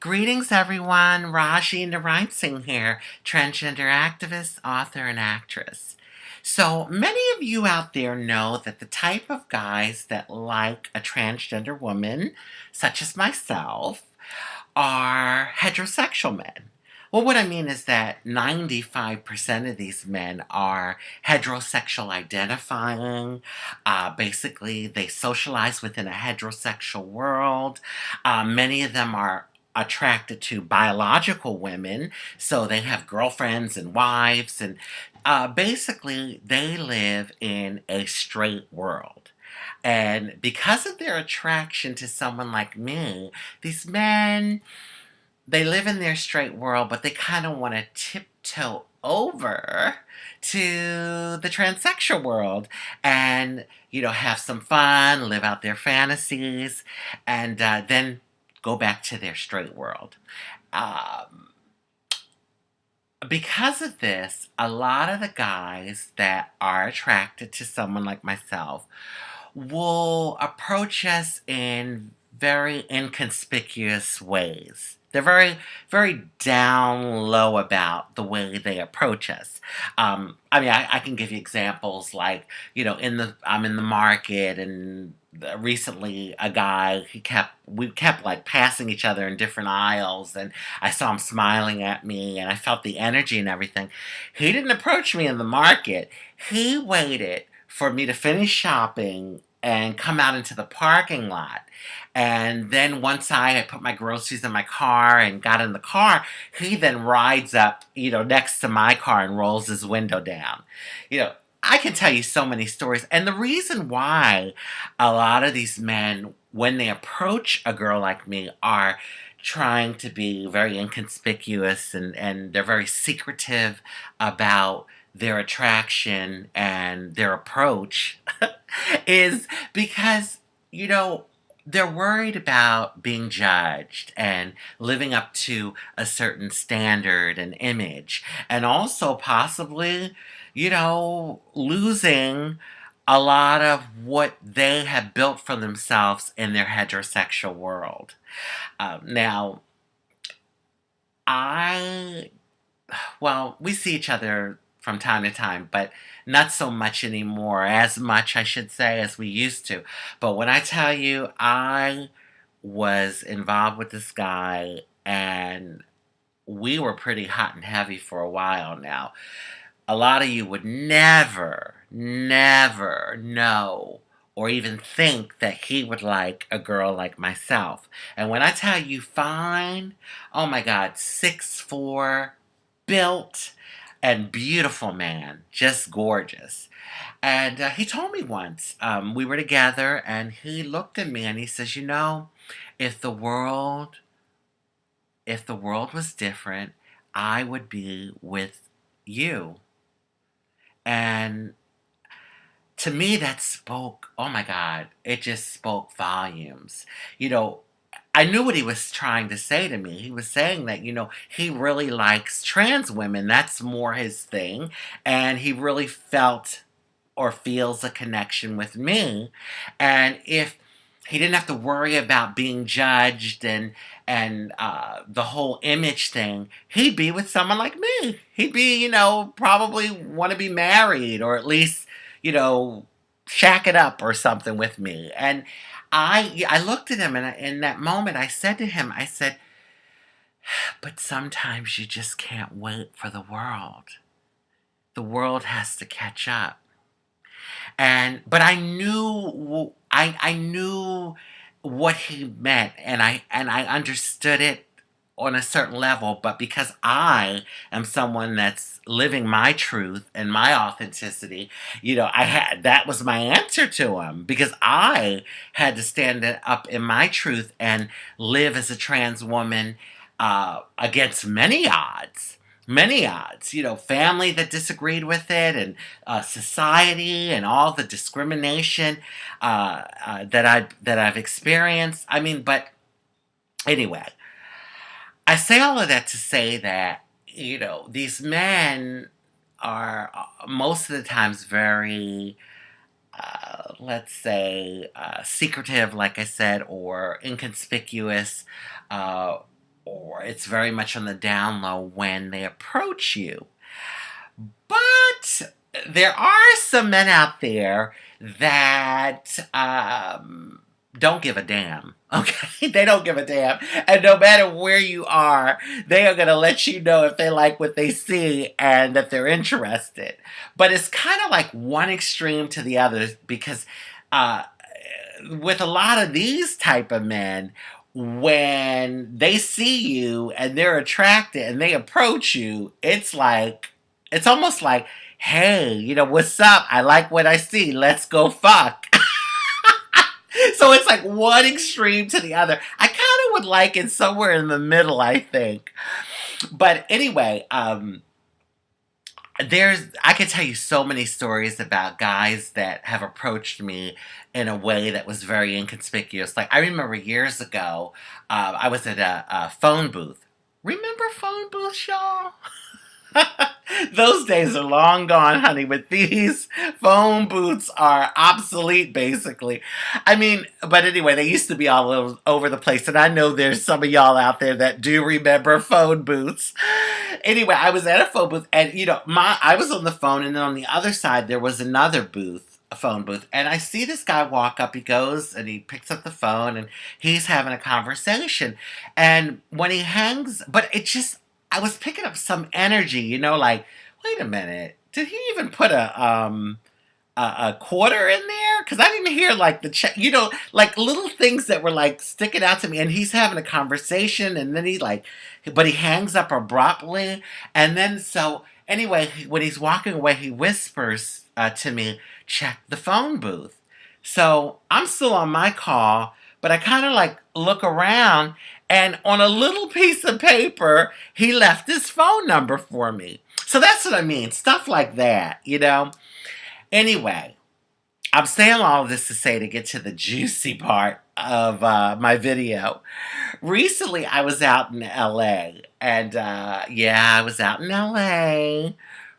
Greetings, everyone. Rajee Narinesingh here, transgender activist, author, and actress. So, many of you out there know that the type of guys that like a transgender woman, such as myself, are heterosexual men. Well, what I mean is that 95% of these men are heterosexual identifying. Basically, they socialize within a heterosexual world. Many of them are attracted to biological women, so they have girlfriends and wives, and basically, they live in a straight world. And because of their attraction to someone like me, these men, they live in their straight world, but they kind of want to tiptoe over to the transsexual world and, have some fun, live out their fantasies, and then go back to their straight world. Um, because of this, a lot of the guys that are attracted to someone like myself will approach us in very inconspicuous ways. They're very, very down low about the way they approach us. I can give you examples like, I'm in the market and recently a guy, we kept like passing each other in different aisles and I saw him smiling at me and I felt the energy and everything. He didn't approach me in the market. He waited for me to finish shopping and come out into the parking lot. And then once I had put my groceries in my car and got in the car, he then rides up, next to my car and rolls his window down. You know, I can tell you so many stories. And the reason why a lot of these men, when they approach a girl like me, are trying to be very inconspicuous and they're very secretive about their attraction and their approach is because, they're worried about being judged and living up to a certain standard and image, and also possibly, losing a lot of what they have built for themselves in their heterosexual world. Now, I well, we see each other from time to time, but not so much anymore, as much, I should say, as we used to. But when I tell you, I was involved with this guy, and we were pretty hot and heavy for a while now. A lot of you would never, never know or even think that he would like a girl like myself. And when I tell you fine, oh my God, 6'4", built and beautiful man, just gorgeous. And he told me once, we were together, and he looked at me and he says, if the world, if the world was different, I would be with you. And to me, that spoke, oh my God, it just spoke volumes. You know, I knew what he was trying to say to me. He was saying that, he really likes trans women. That's more his thing. And he really felt or feels a connection with me. And if he didn't have to worry about being judged and the whole image thing, he'd be with someone like me. He'd be, probably want to be married or at least, shack it up or something with me. And I looked at him and in that moment I said to him, I said, but sometimes you just can't wait for the world. The world has to catch up. But I knew I knew what he meant, and I understood it on a certain level. But because I am someone that's living my truth and my authenticity, I had that was my answer to him because I had to stand up in my truth and live as a trans woman against many odds. Many odds, family that disagreed with it, and society, and all the discrimination that I've experienced. I mean, but anyway, I say all of that to say that these men are most of the times very, let's say, secretive, like I said, or inconspicuous. Uh, it's very much on the down low when they approach you. But there are some men out there that don't give a damn. Okay, they don't give a damn, and no matter where you are, they are gonna let you know if they like what they see and that they're interested. But it's kind of like one extreme to the other because uh, with a lot of these type of men, when they see you and they're attracted and they approach you, it's almost like, hey, what's up? I like what I see. Let's go fuck. So it's like one extreme to the other. I kind of would like it somewhere in the middle, I think. But anyway, I could tell you so many stories about guys that have approached me in a way that was very inconspicuous. Like I remember years ago, I was at a phone booth. Remember phone booths, y'all? Those days are long gone, honey, but these phone booths are obsolete, basically. I mean, but anyway, they used to be all over the place, and I know there's some of y'all out there that do remember phone booths. Anyway, I was at a phone booth, and I was on the phone, and then on the other side there was another booth, a phone booth, and I see this guy walk up. He goes and he picks up the phone, and he's having a conversation, and when he hangs, but it just I was picking up some energy, like, wait a minute, did he even put a quarter in there? Because I didn't hear like the check, like little things that were like sticking out to me. And he's having a conversation, and then but he hangs up abruptly, and then so anyway, when he's walking away, he whispers to me, "Check the phone booth." So I'm still on my call, but I kind of like look around, and on a little piece of paper, he left his phone number for me. So that's what I mean. Stuff like that. Anyway, I'm saying all of this to say to get to the juicy part of my video. Recently, I was out in LA. And yeah, I was out in LA.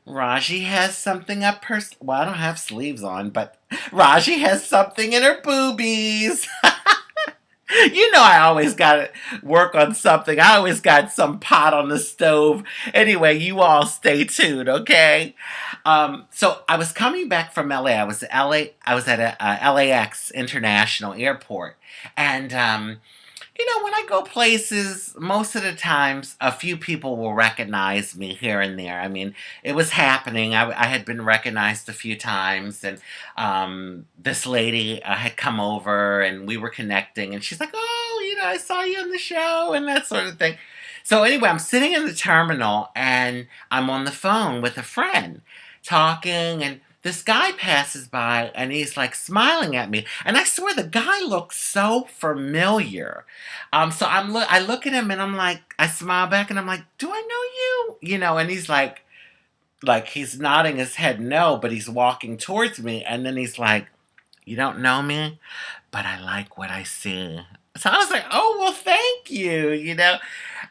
Rajee has something up her... Well, I don't have sleeves on, but Rajee has something in her boobies. I always got to work on something. I always got some pot on the stove. Anyway, you all stay tuned, okay? So I was coming back from LA. I was at a LAX International Airport. And, when I go places, most of the times, a few people will recognize me here and there. I mean, it was happening. I had been recognized a few times, and this lady had come over, and we were connecting, and she's like, oh, I saw you on the show, and that sort of thing. So anyway, I'm sitting in the terminal, and I'm on the phone with a friend, talking, and this guy passes by, and he's like smiling at me, and I swear the guy looks so familiar. So I look at him, and I'm like, I smile back, and I'm like, do I know you? And he's like he's nodding his head no, but he's walking towards me, and then he's like, you don't know me, but I like what I see. So I was like, oh, well, thank you,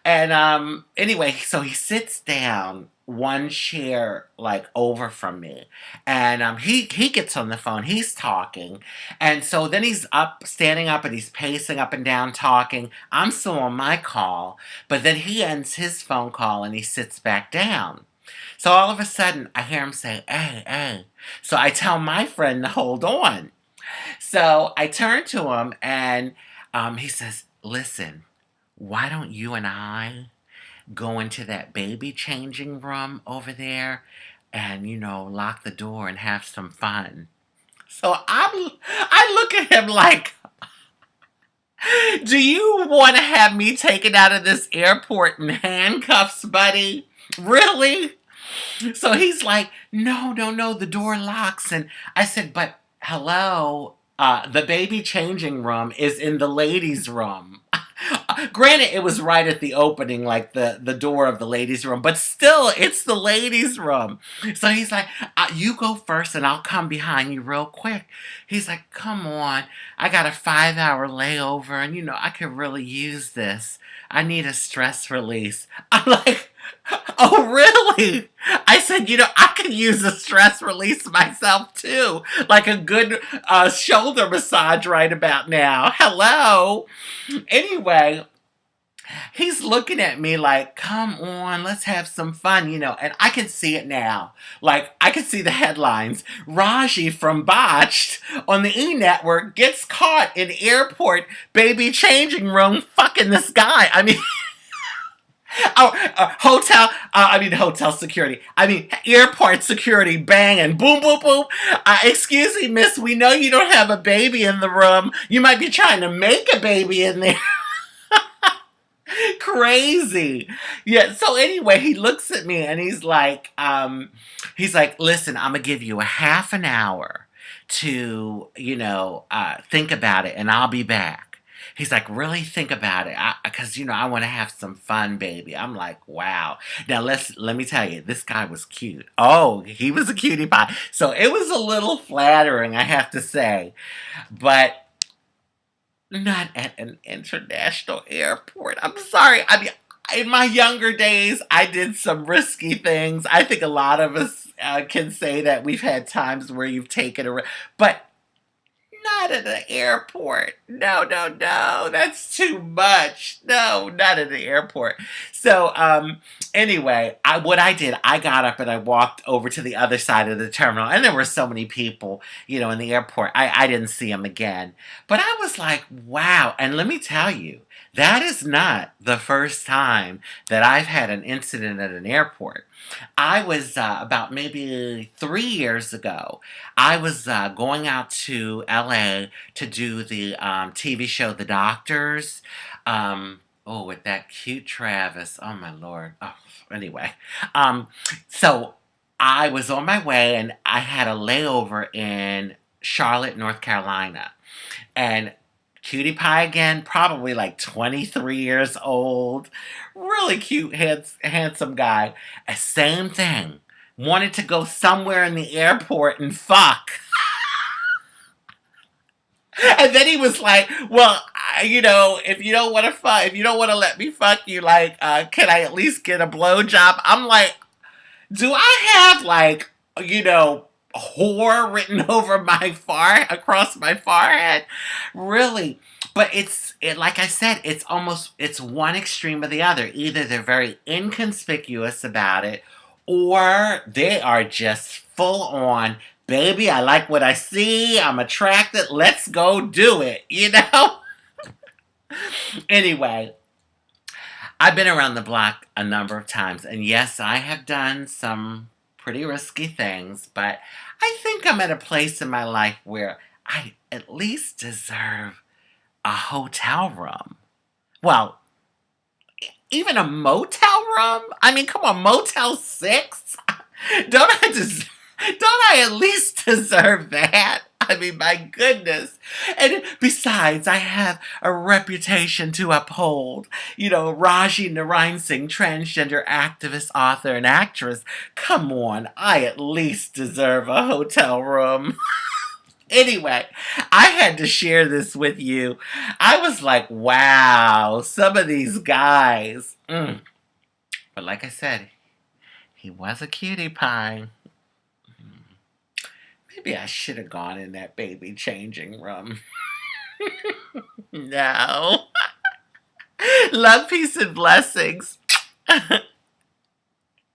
And anyway, so he sits down one chair like over from me, and he gets on the phone. He's talking, and so then he's standing up, and he's pacing up and down talking. I'm still on my call, but then he ends his phone call and he sits back down. So all of a sudden, I hear him say, hey, hey. So I tell my friend to hold on. So I turn to him, and he says, listen, why don't you and I go into that baby changing room over there and, lock the door and have some fun? So I look at him like, do you want to have me taken out of this airport in handcuffs, buddy? Really? So he's like, no, the door locks. And I said, but hello, the baby changing room is in the ladies' room. Granted, it was right at the opening, like the door of the ladies' room, but still, it's the ladies' room. So he's like, you go first and I'll come behind you real quick. He's like, come on, I got a 5-hour layover, and I could really use this. I need a stress release. I'm like, oh, really? I said, I could use a stress release myself, too. Like a good shoulder massage right about now. Hello? Anyway, He's looking at me like, come on, let's have some fun, and I can see it now. Like, I can see the headlines. Rajee from Botched on the E! Network gets caught in airport baby changing room fucking this guy. I mean, hotel security. I mean, airport security banging. Boom, boom, boom. Excuse me, miss, we know you don't have a baby in the room. You might be trying to make a baby in there. Crazy. Yeah, so anyway, he looks at me and he's like, listen, I'm gonna give you a half an hour to, think about it and I'll be back. He's like, really think about it, because I want to have some fun, baby. I'm like, wow. Now let me tell you, this guy was cute. Oh, he was a cutie pie. So it was a little flattering, I have to say, but not at an international airport. I'm sorry. I mean, in my younger days, I did some risky things. I think a lot of us can say that we've had times where you've taken but not at the airport. No, no, no. That's too much. No, not at the airport. So, anyway, what I did, I got up and I walked over to the other side of the terminal. And there were so many people, in the airport. I didn't see them again. But I was like, wow. And let me tell you, that is not the first time that I've had an incident at an airport. I was about maybe 3 years ago. I was going out to LA to do the TV show The Doctors. With that cute Travis. Oh, my Lord. Oh, anyway. So I was on my way and I had a layover in Charlotte, North Carolina. And cutie pie again, probably like 23 years old. Really cute, handsome guy. Same thing. Wanted to go somewhere in the airport and fuck. And then he was like, well, if you don't want to fuck, if you don't want to let me fuck you, like, can I at least get a blowjob? I'm like, do I have like, whore written over across my forehead? Really? But like I said, it's one extreme or the other. Either they're very inconspicuous about it, or they are just full on, baby, I like what I see, I'm attracted, let's go do it, Anyway, I've been around the block a number of times, and yes, I have done some pretty risky things, but I think I'm at a place in my life where I at least deserve a hotel room. Well, even a motel room? I mean, come on, Motel 6? Don't I at least deserve that? I mean, my goodness. And besides, I have a reputation to uphold. Rajee Narinesingh, transgender activist, author, and actress. Come on, I at least deserve a hotel room. Anyway, I had to share this with you. I was like, wow, some of these guys. But like I said, he was a cutie pie. Maybe I should have gone in that baby changing room. No. Love, peace, and blessings.